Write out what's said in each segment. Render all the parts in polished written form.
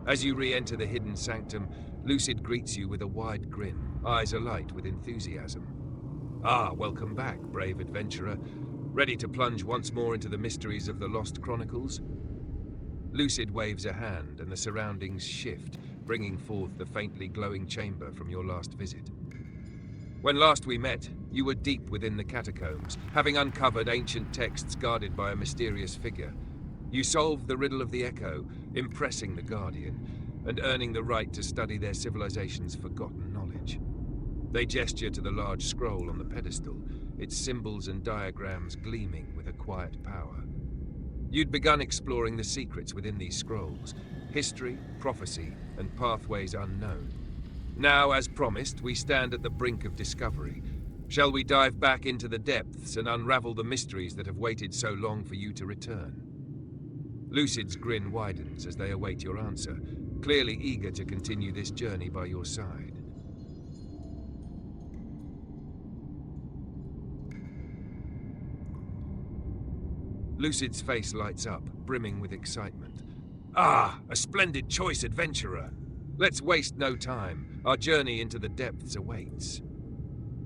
As you re-enter the hidden sanctum, Lucid greets you with a wide grin, eyes alight with enthusiasm. Ah, welcome back, brave adventurer. Ready to plunge once more into the mysteries of the Lost Chronicles? Lucid waves a hand and the surroundings shift, bringing forth the faintly glowing chamber from your last visit. When last we met, you were deep within the catacombs, having uncovered ancient texts guarded by a mysterious figure. You solved the riddle of the Echo, impressing the Guardian, and earning the right to study their civilization's forgotten knowledge. They gesture to the large scroll on the pedestal, its symbols and diagrams gleaming with a quiet power. You'd begun exploring the secrets within these scrolls, history, prophecy, and pathways unknown. Now, as promised, we stand at the brink of discovery. Shall we dive back into the depths and unravel the mysteries that have waited so long for you to return? Lucid's grin widens as they await your answer, clearly eager to continue this journey by your side. Lucid's face lights up, brimming with excitement. Ah, a splendid choice, adventurer! Let's waste no time. Our journey into the depths awaits.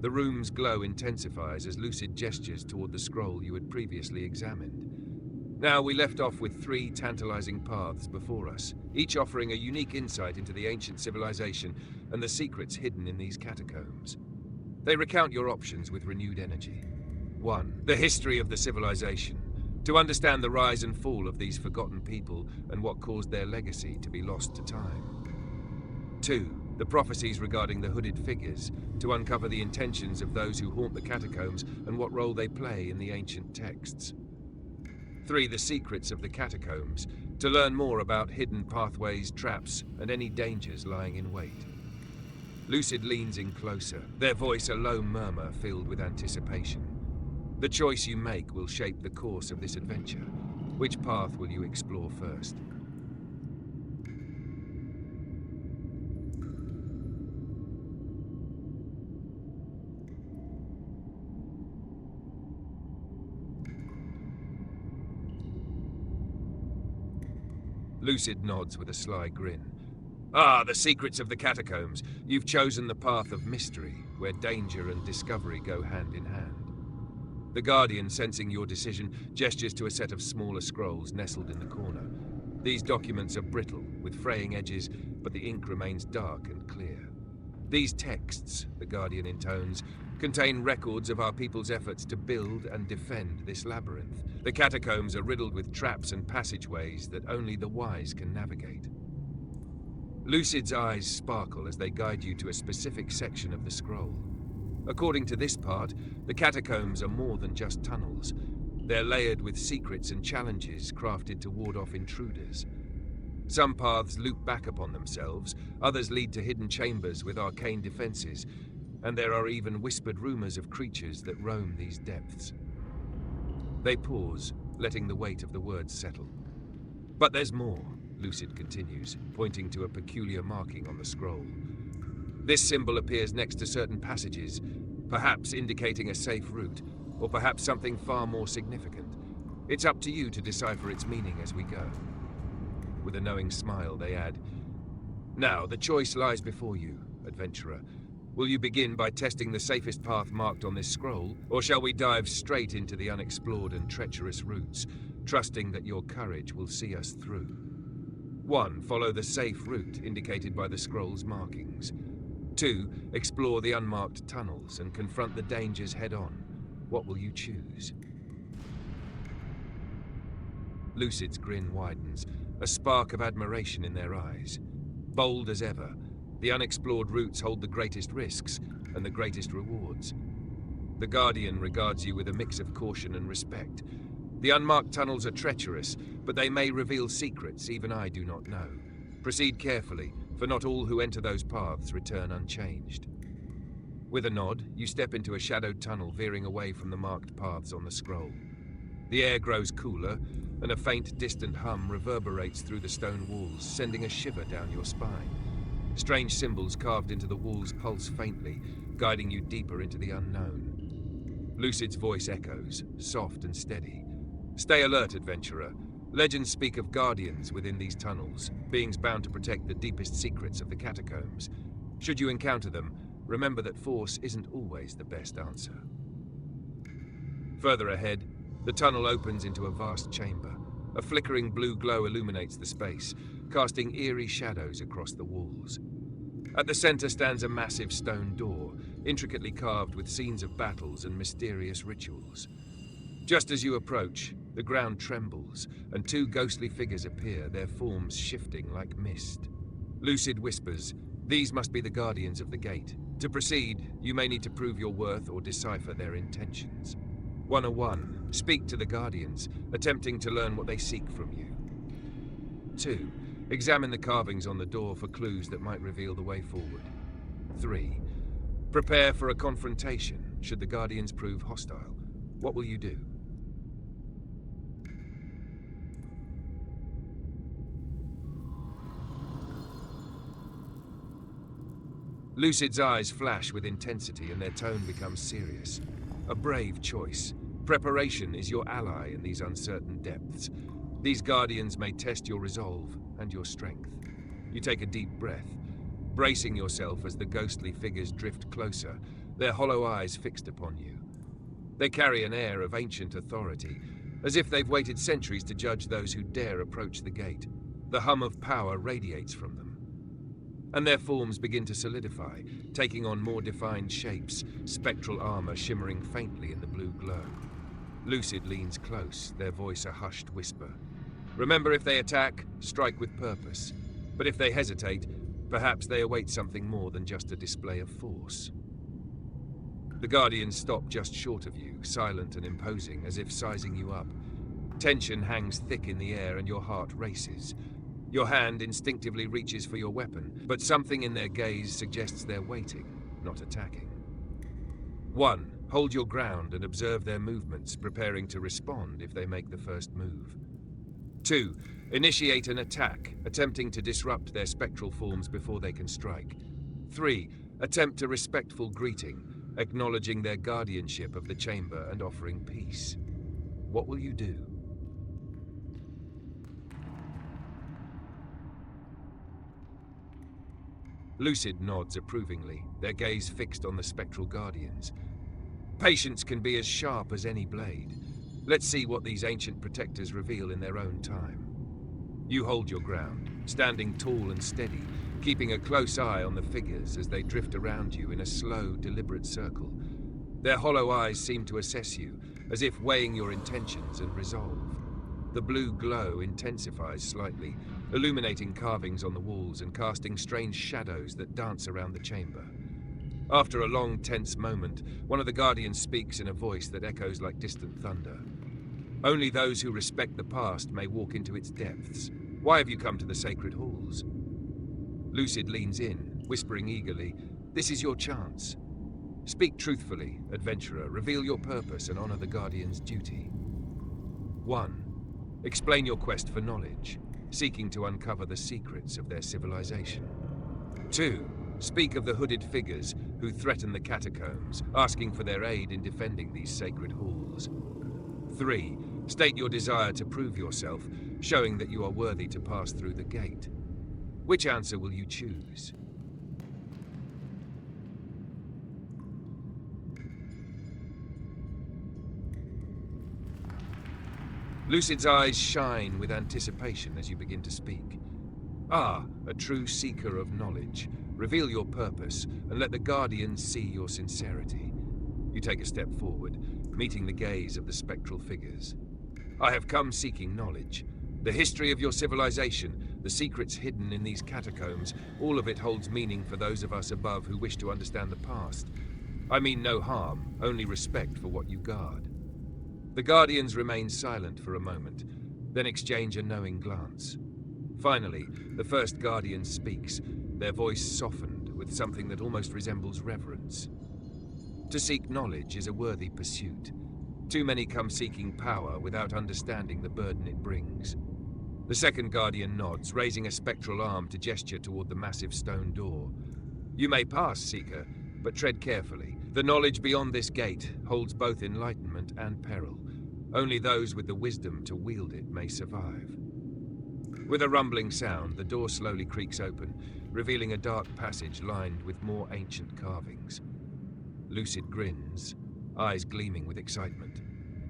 The room's glow intensifies as Lucid gestures toward the scroll you had previously examined. Now, we left off with 3 tantalizing paths before us, each offering a unique insight into the ancient civilization and the secrets hidden in these catacombs. They recount your options with renewed energy. 1. The history of the civilization. To understand the rise and fall of these forgotten people and what caused their legacy to be lost to time. 2. The prophecies regarding the hooded figures, to uncover the intentions of those who haunt the catacombs and what role they play in the ancient texts. 3. The secrets of the catacombs, to learn more about hidden pathways, traps, and any dangers lying in wait. Lucid leans in closer, their voice a low murmur filled with anticipation. The choice you make will shape the course of this adventure. Which path will you explore first? Lucid nods with a sly grin. Ah, the secrets of the catacombs. You've chosen the path of mystery, where danger and discovery go hand in hand. The Guardian, sensing your decision, gestures to a set of smaller scrolls nestled in the corner. These documents are brittle, with fraying edges, but the ink remains dark and clear. These texts, the Guardian intones, contain records of our people's efforts to build and defend this labyrinth. The catacombs are riddled with traps and passageways that only the wise can navigate. Lucid's eyes sparkle as they guide you to a specific section of the scroll. According to this part, the catacombs are more than just tunnels. They're layered with secrets and challenges crafted to ward off intruders. Some paths loop back upon themselves, others lead to hidden chambers with arcane defenses, and there are even whispered rumors of creatures that roam these depths. They pause, letting the weight of the words settle. But there's more, Lucid continues, pointing to a peculiar marking on the scroll. This symbol appears next to certain passages, perhaps indicating a safe route, or perhaps something far more significant. It's up to you to decipher its meaning as we go. With a knowing smile, they add, Now, the choice lies before you, adventurer. Will you begin by testing the safest path marked on this scroll, or shall we dive straight into the unexplored and treacherous routes, trusting that your courage will see us through? 1. Follow the safe route indicated by the scroll's markings. 2. Explore the unmarked tunnels and confront the dangers head-on. What will you choose? Lucid's grin widens, a spark of admiration in their eyes. Bold as ever, the unexplored routes hold the greatest risks and the greatest rewards. The Guardian regards you with a mix of caution and respect. The unmarked tunnels are treacherous, but they may reveal secrets even I do not know. Proceed carefully, for not all who enter those paths return unchanged. With a nod, you step into a shadowed tunnel veering away from the marked paths on the scroll. The air grows cooler, and a faint, distant hum reverberates through the stone walls, sending a shiver down your spine. Strange symbols carved into the walls pulse faintly, guiding you deeper into the unknown. Lucid's voice echoes, soft and steady. Stay alert, adventurer. Legends speak of guardians within these tunnels, beings bound to protect the deepest secrets of the catacombs. Should you encounter them, remember that force isn't always the best answer. Further ahead, the tunnel opens into a vast chamber. A flickering blue glow illuminates the space, casting eerie shadows across the walls. At the center stands a massive stone door, intricately carved with scenes of battles and mysterious rituals. Just as you approach, the ground trembles, and two ghostly figures appear, their forms shifting like mist. Lucid whispers, "These must be the guardians of the gate. To proceed, you may need to prove your worth or decipher their intentions. 101. Speak to the guardians, attempting to learn what they seek from you. 2. Examine the carvings on the door for clues that might reveal the way forward. 3. Prepare for a confrontation, should the guardians prove hostile. What will you do? Lucid's eyes flash with intensity and their tone becomes serious. A brave choice. Preparation is your ally in these uncertain depths. These guardians may test your resolve and your strength. You take a deep breath, bracing yourself as the ghostly figures drift closer, their hollow eyes fixed upon you. They carry an air of ancient authority, as if they've waited centuries to judge those who dare approach the gate. The hum of power radiates from them. And their forms begin to solidify, taking on more defined shapes, spectral armor shimmering faintly in the blue glow. Lucid leans close, their voice a hushed whisper. Remember, if they attack, strike with purpose. But if they hesitate, perhaps they await something more than just a display of force. The guardians stop just short of you, silent and imposing, as if sizing you up. Tension hangs thick in the air and your heart races. Your hand instinctively reaches for your weapon, but something in their gaze suggests they're waiting, not attacking. 1. Hold your ground and observe their movements, preparing to respond if they make the first move. 2. Initiate an attack, attempting to disrupt their spectral forms before they can strike. 3. Attempt a respectful greeting, acknowledging their guardianship of the chamber and offering peace. What will you do? Lucid nods approvingly, their gaze fixed on the spectral guardians. Patience can be as sharp as any blade. Let's see what these ancient protectors reveal in their own time. You hold your ground, standing tall and steady, keeping a close eye on the figures as they drift around you in a slow, deliberate circle. Their hollow eyes seem to assess you, as if weighing your intentions and resolve. The blue glow intensifies slightly, illuminating carvings on the walls and casting strange shadows that dance around the chamber. After a long, tense moment, one of the guardians speaks in a voice that echoes like distant thunder. Only those who respect the past may walk into its depths. Why have you come to the sacred halls? Lucid leans in, whispering eagerly, "This is your chance. Speak truthfully, adventurer, reveal your purpose and honor the guardian's duty." 1. Explain your quest for knowledge, seeking to uncover the secrets of their civilization. 2. Speak of the hooded figures who threaten the catacombs, asking for their aid in defending these sacred halls. 3. State your desire to prove yourself, showing that you are worthy to pass through the gate. Which answer will you choose? Lucid's eyes shine with anticipation as you begin to speak. Ah, a true seeker of knowledge. Reveal your purpose, and let the guardians see your sincerity. You take a step forward, meeting the gaze of the spectral figures. I have come seeking knowledge. The history of your civilization, the secrets hidden in these catacombs, all of it holds meaning for those of us above who wish to understand the past. I mean no harm, only respect for what you guard. The guardians remain silent for a moment, then exchange a knowing glance. Finally, the first guardian speaks, their voice softened with something that almost resembles reverence. To seek knowledge is a worthy pursuit. Too many come seeking power without understanding the burden it brings. The second guardian nods, raising a spectral arm to gesture toward the massive stone door. You may pass, seeker, but tread carefully. The knowledge beyond this gate holds both enlightenment and peril. Only those with the wisdom to wield it may survive. With a rumbling sound, the door slowly creaks open, revealing a dark passage lined with more ancient carvings. Lucid grins, eyes gleaming with excitement.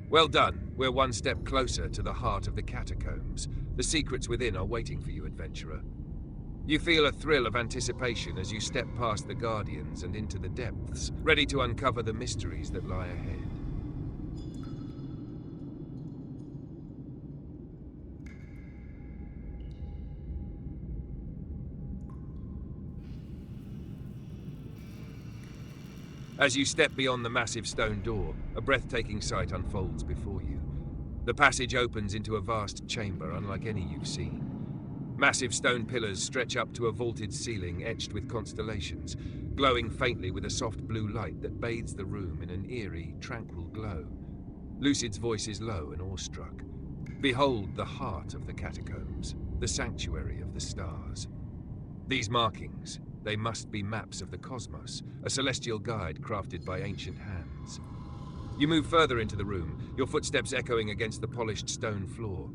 Well done. We're one step closer to the heart of the catacombs. The secrets within are waiting for you, adventurer. You feel a thrill of anticipation as you step past the guardians and into the depths, ready to uncover the mysteries that lie ahead. As you step beyond the massive stone door, a breathtaking sight unfolds before you. The passage opens into a vast chamber unlike any you've seen. Massive stone pillars stretch up to a vaulted ceiling etched with constellations, glowing faintly with a soft blue light that bathes the room in an eerie, tranquil glow. Lucid's voice is low and awestruck. Behold the heart of the catacombs, the sanctuary of the stars. These markings, they must be maps of the cosmos, a celestial guide crafted by ancient hands. You move further into the room, your footsteps echoing against the polished stone floor.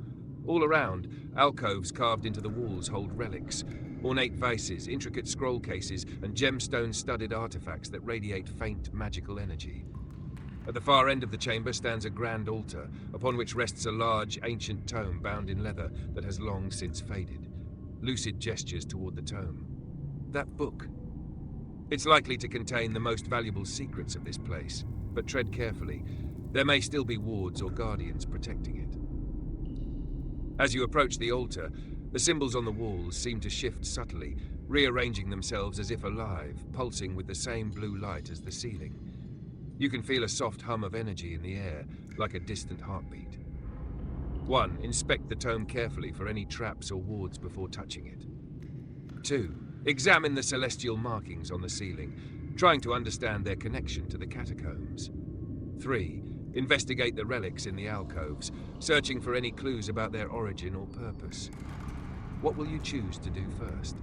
All around, alcoves carved into the walls hold relics, ornate vases, intricate scroll cases, and gemstone-studded artifacts that radiate faint magical energy. At the far end of the chamber stands a grand altar, upon which rests a large, ancient tome bound in leather that has long since faded. Lucid gestures toward the tome. That book. It's likely to contain the most valuable secrets of this place, but tread carefully. There may still be wards or guardians protecting it. As you approach the altar, the symbols on the walls seem to shift subtly, rearranging themselves as if alive, pulsing with the same blue light as the ceiling. You can feel a soft hum of energy in the air, like a distant heartbeat. 1. Inspect the tome carefully for any traps or wards before touching it. 2. Examine the celestial markings on the ceiling, trying to understand their connection to the catacombs. 3. Investigate the relics in the alcoves, searching for any clues about their origin or purpose. What will you choose to do first?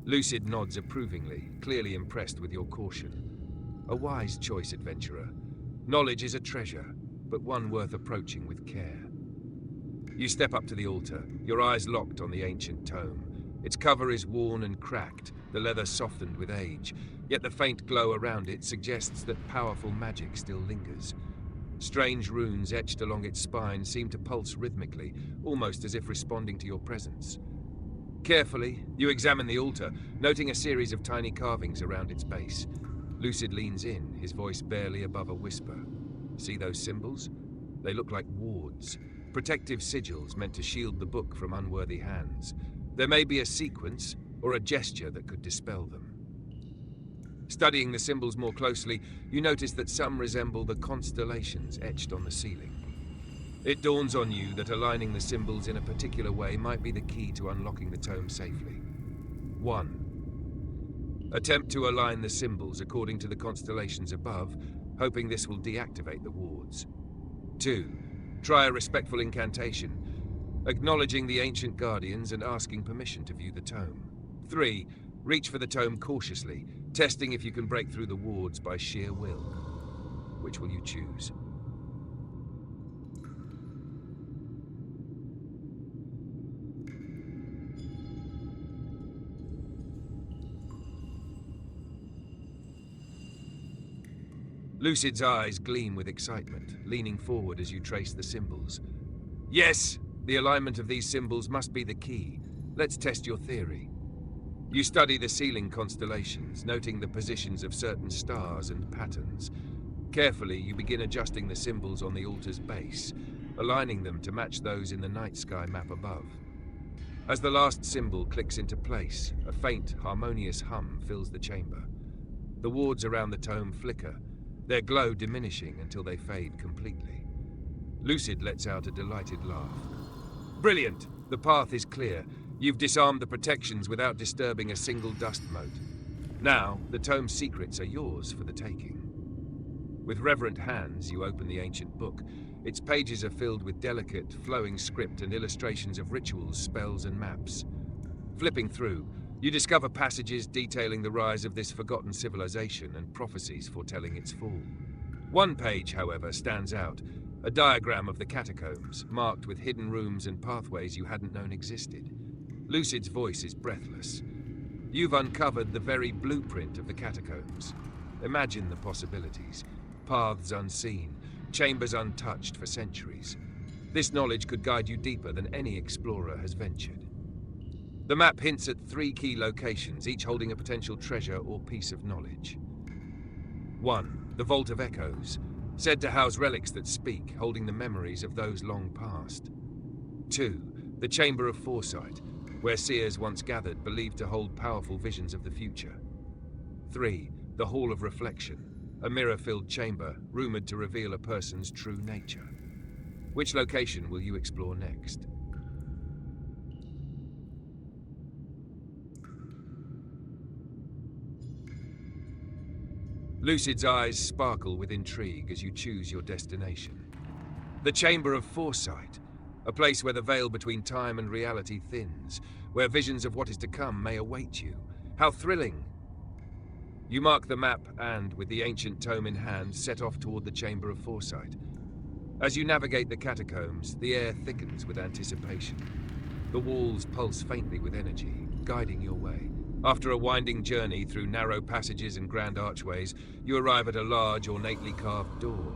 Lucid nods approvingly, clearly impressed with your caution. A wise choice, adventurer. Knowledge is a treasure, but one worth approaching with care. You step up to the altar, your eyes locked on the ancient tome. Its cover is worn and cracked, the leather softened with age, yet the faint glow around it suggests that powerful magic still lingers. Strange runes etched along its spine seem to pulse rhythmically, almost as if responding to your presence. Carefully, you examine the altar, noting a series of tiny carvings around its base. Lucid leans in, his voice barely above a whisper. See those symbols? They look like wards. Protective sigils meant to shield the book from unworthy hands. There may be a sequence or a gesture that could dispel them. Studying the symbols more closely, you notice that some resemble the constellations etched on the ceiling. It dawns on you that aligning the symbols in a particular way might be the key to unlocking the tome safely. 1. Attempt to align the symbols according to the constellations above, hoping this will deactivate the wards. 2. Try a respectful incantation, acknowledging the ancient guardians and asking permission to view the tome. 3. Reach for the tome cautiously, testing if you can break through the wards by sheer will. Which will you choose? Lucid's eyes gleam with excitement, leaning forward as you trace the symbols. Yes, the alignment of these symbols must be the key. Let's test your theory. You study the ceiling constellations, noting the positions of certain stars and patterns. Carefully, you begin adjusting the symbols on the altar's base, aligning them to match those in the night sky map above. As the last symbol clicks into place, a faint, harmonious hum fills the chamber. The wards around the tome flicker, their glow diminishing until they fade completely. Lucid lets out a delighted laugh. Brilliant! The path is clear. You've disarmed the protections without disturbing a single dust mote. Now, the tome's secrets are yours for the taking. With reverent hands, you open the ancient book. Its pages are filled with delicate, flowing script and illustrations of rituals, spells, and maps. Flipping through, You discover passages detailing the rise of this forgotten civilization and prophecies foretelling its fall. One page, however, stands out, a diagram of the catacombs, marked with hidden rooms and pathways you hadn't known existed. Lucid's voice is breathless. You've uncovered the very blueprint of the catacombs. Imagine the possibilities. Paths unseen, chambers untouched for centuries. This knowledge could guide you deeper than any explorer has ventured. The map hints at 3 key locations, each holding a potential treasure or piece of knowledge. 1. The Vault of Echoes, said to house relics that speak, holding the memories of those long past. 2. The Chamber of Foresight, where seers once gathered, believed to hold powerful visions of the future. 3. The Hall of Reflection, a mirror-filled chamber rumored to reveal a person's true nature. Which location will you explore next? Lucid's eyes sparkle with intrigue as you choose your destination. The Chamber of Foresight, a place where the veil between time and reality thins, where visions of what is to come may await you. How thrilling! You mark the map and, with the ancient tome in hand, set off toward the Chamber of Foresight. As you navigate the catacombs, the air thickens with anticipation. The walls pulse faintly with energy, guiding your way. After a winding journey through narrow passages and grand archways, you arrive at a large, ornately carved door.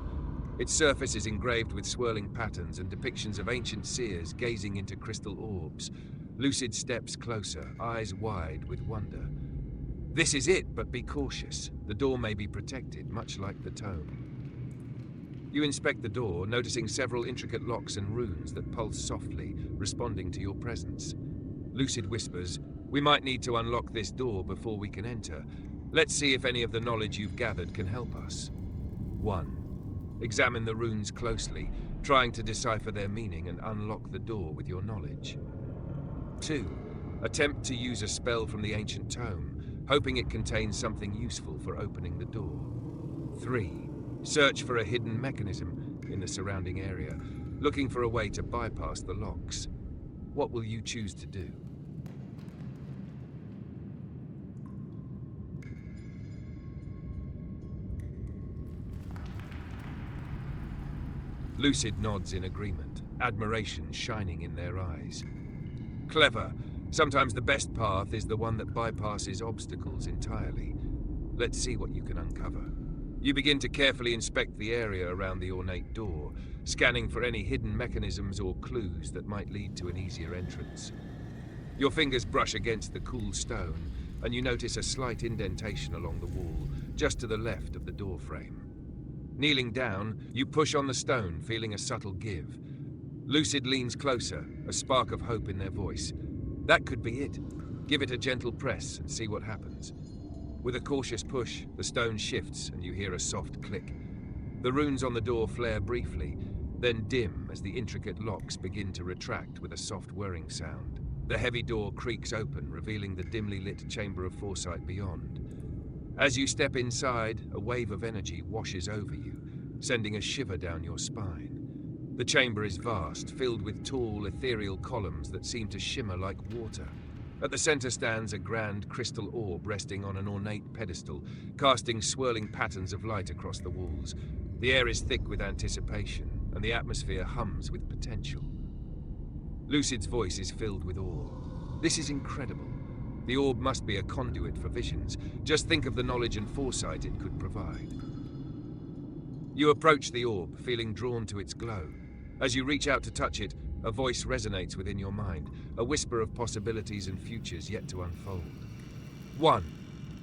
Its surface is engraved with swirling patterns and depictions of ancient seers gazing into crystal orbs. Lucid steps closer, eyes wide with wonder. This is it, but be cautious. The door may be protected, much like the tome. You inspect the door, noticing several intricate locks and runes that pulse softly, responding to your presence. Lucid whispers, "We might need to unlock this door before we can enter. Let's see if any of the knowledge you've gathered can help us." 1. Examine the runes closely, trying to decipher their meaning and unlock the door with your knowledge. 2. Attempt to use a spell from the ancient tome, hoping it contains something useful for opening the door. 3. Search for a hidden mechanism in the surrounding area, looking for a way to bypass the locks. What will you choose to do? Lucid nods in agreement, admiration shining in their eyes. Clever. Sometimes the best path is the one that bypasses obstacles entirely. Let's see what you can uncover. You begin to carefully inspect the area around the ornate door, scanning for any hidden mechanisms or clues that might lead to an easier entrance. Your fingers brush against the cool stone, and you notice a slight indentation along the wall, just to the left of the door frame. Kneeling down, you push on the stone, feeling a subtle give. Lucid leans closer, a spark of hope in their voice. That could be it. Give it a gentle press and see what happens. With a cautious push, the stone shifts and you hear a soft click. The runes on the door flare briefly, then dim as the intricate locks begin to retract with a soft whirring sound. The heavy door creaks open, revealing the dimly lit Chamber of Foresight beyond. As you step inside, a wave of energy washes over you, sending a shiver down your spine. The chamber is vast, filled with tall, ethereal columns that seem to shimmer like water. At the center stands a grand crystal orb resting on an ornate pedestal, casting swirling patterns of light across the walls. The air is thick with anticipation, and the atmosphere hums with potential. Lucid's voice is filled with awe. This is incredible. The orb must be a conduit for visions. Just think of the knowledge and foresight it could provide. You approach the orb, feeling drawn to its glow. As you reach out to touch it, a voice resonates within your mind, a whisper of possibilities and futures yet to unfold. 1.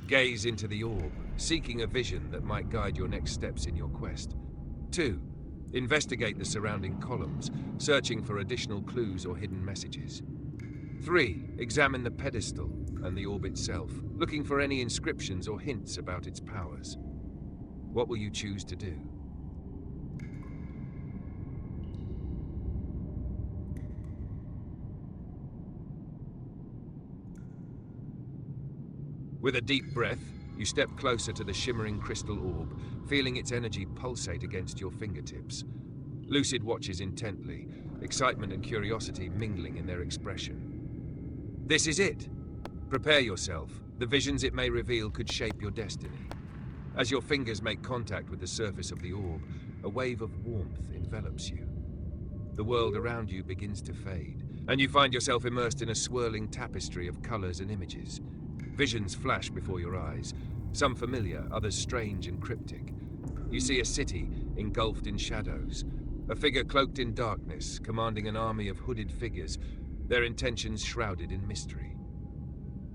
Gaze into the orb, seeking a vision that might guide your next steps in your quest. 2. Investigate the surrounding columns, searching for additional clues or hidden messages. 3. Examine the pedestal and the orb itself, looking for any inscriptions or hints about its powers. What will you choose to do? With a deep breath, you step closer to the shimmering crystal orb, feeling its energy pulsate against your fingertips. Lucid watches intently, excitement and curiosity mingling in their expression. This is it! Prepare yourself. The visions it may reveal could shape your destiny. As your fingers make contact with the surface of the orb, a wave of warmth envelops you. The world around you begins to fade, and you find yourself immersed in a swirling tapestry of colors and images. Visions flash before your eyes, some familiar, others strange and cryptic. You see a city engulfed in shadows, a figure cloaked in darkness, commanding an army of hooded figures, their intentions shrouded in mystery.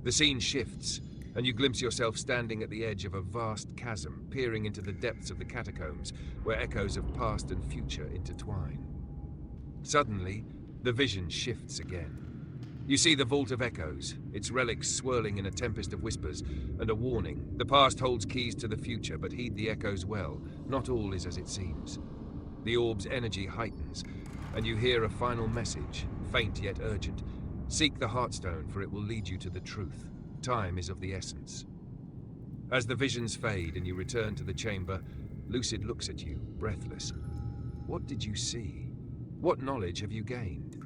The scene shifts, and you glimpse yourself standing at the edge of a vast chasm, peering into the depths of the catacombs, where echoes of past and future intertwine. Suddenly, the vision shifts again. You see the Vault of Echoes, its relics swirling in a tempest of whispers, and a warning. The past holds keys to the future, but heed the echoes well. Not all is as it seems. The orb's energy heightens, and you hear a final message, faint yet urgent. Seek the Heartstone, for it will lead you to the truth. Time is of the essence. As the visions fade and you return to the chamber, Lucid looks at you, breathless. What did you see? What knowledge have you gained?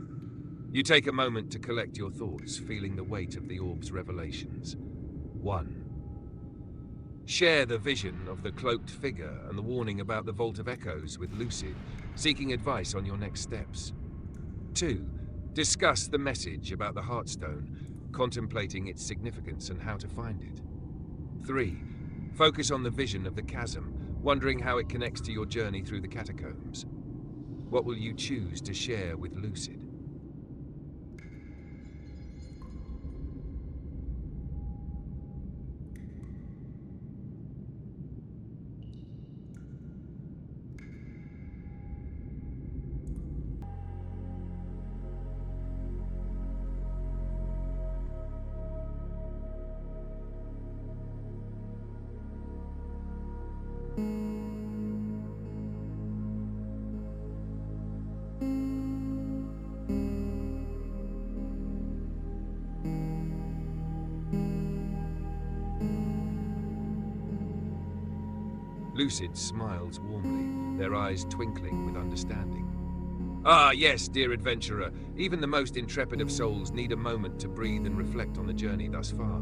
You take a moment to collect your thoughts, feeling the weight of the orb's revelations. 1. Share the vision of the cloaked figure and the warning about the Vault of Echoes with Lucid, seeking advice on your next steps. 2. Discuss the message about the Heartstone, contemplating its significance and how to find it. 3. Focus on the vision of the chasm, wondering how it connects to your journey through the catacombs. What will you choose to share with Lucid? Lucid smiles warmly, their eyes twinkling with understanding. Ah, yes, dear adventurer. Even the most intrepid of souls need a moment to breathe and reflect on the journey thus far.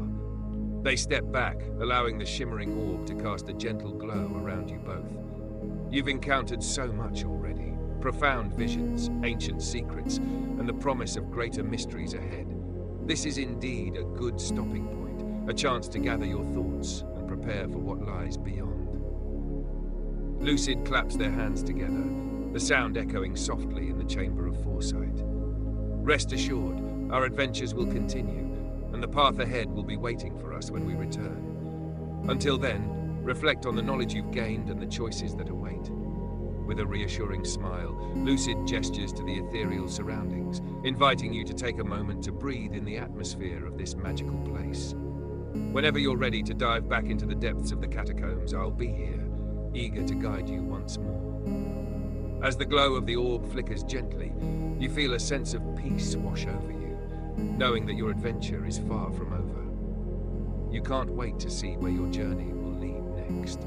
They step back, allowing the shimmering orb to cast a gentle glow around you both. You've encountered so much already. Profound visions, ancient secrets, and the promise of greater mysteries ahead. This is indeed a good stopping point, a chance to gather your thoughts and prepare for what lies beyond. Lucid claps their hands together, the sound echoing softly in the Chamber of Foresight. Rest assured, our adventures will continue, and the path ahead will be waiting for us when we return. Until then, reflect on the knowledge you've gained and the choices that await. With a reassuring smile, Lucid gestures to the ethereal surroundings, inviting you to take a moment to breathe in the atmosphere of this magical place. Whenever you're ready to dive back into the depths of the catacombs, I'll be here, eager to guide you once more. As the glow of the orb flickers gently, you feel a sense of peace wash over you, knowing that your adventure is far from over. You can't wait to see where your journey will lead next.